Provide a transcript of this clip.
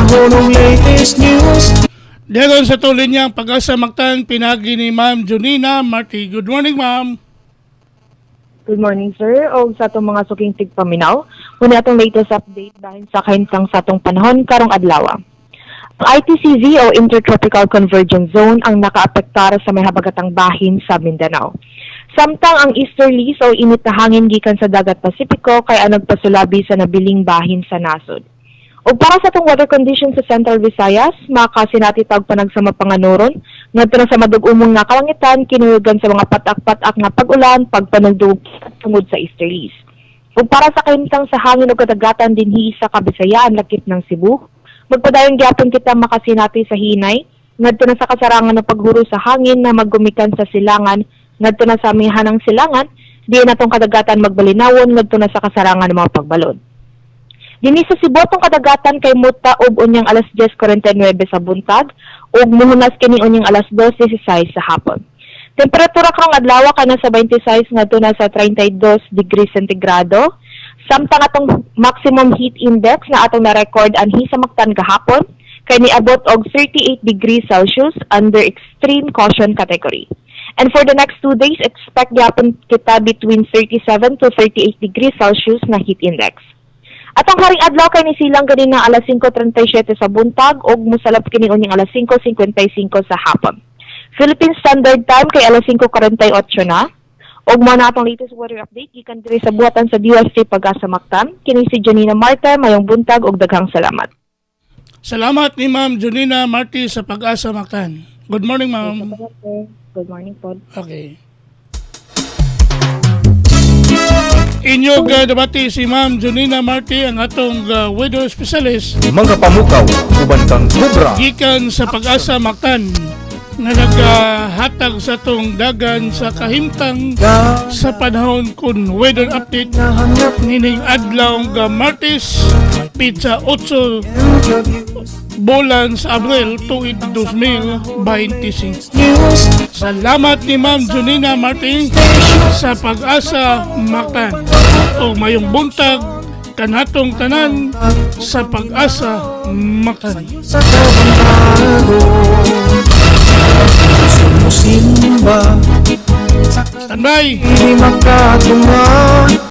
Nahunong latest news. Dagon sa tuloy niyang pag-asa Mactan, pinagi ni Ma'am Junina Marti. Good morning, Ma'am. Good morning, sir. O sa itong mga suking tigpaminaw, muna itong latest update dahil sa kahintang sa itong panahon karong adlaw. Ang ITCZ o Intertropical Convergence Zone ang nakaapektar sa may habagatang bahin sa Mindanao. Samtang ang easterlies o init na hangin gikan sa dagat Pasipiko kay nagpasulabi sa nabiling bahin sa nasod. O para sa itong weather conditions sa Central Visayas, makasinatitag panagsama panganuron, ngadto na sa madug-umong nga kalangitan, kinuyogan sa mga patak-patak nga pag-ulan, pagpanagdug tungod sa easterlies. O para sa kahimtang sa hangin o kadagatan dinhi sa Kabisayaan, lakip ng Cebu, magpadayon gyapon kita makasinati sa hinay, ngadto na sa kasarangan ng paghuro sa hangin na maggumikan sa silangan, ngadto na sa amihanang silangan, di na tong kadagatan magbalinawon, ngadto na sa kasarangan ng mga pagbalod. Dini sa Cebu tong kadagatan kay muta og unyang alas 10:49 sa buntag ug muhunas kini unyang alas 12:16 sa hapon. Temperatura karong adlaw kana sa 26 ngadto na sa 32 degrees centigrado. Samtang atong maximum heat index na atong na-record anhi sa Mactan kahapon kay niabot og 38 degrees Celsius under extreme caution category. And for the next 2 days, expect gyapon kita between 37 to 38 degrees Celsius na heat index. Atong haring adlaw kay nisilang ganin na alas 5:37 sa buntag ug mosalap kini unyang alas 5:55 sa hapon. Philippine Standard Time kay alas 5:48 na. Og mo na atong latest weather update gikan diri sa buhatan sa DOST Pag-asa Mactan. Kini si Janina Marta, mayong buntag ug daghang salamat. Salamat ni Ma'am Junina Marti sa Pag-asa Mactan. Good morning, Ma'am. Good morning po. Okay. Inyong debati si Ma'am Junina Marti, ang atong weather specialist. Mga pamukaw, uban kang kubra. Gikan sa Pag-asa Mactan nga naghatag sa tong dagan sa kahimtang sa panahon kun weather update nining adlaw nga Martes pizza 8 bulan sa Abril tuig 2025. Salamat ni Ma'am Junina Marti sa Pag-asa Mactan. O mayong buntag kanatong tanan sa Pag-asa Mactan. Sa kabantado, sumusimba. Standby! Hindi makatungan.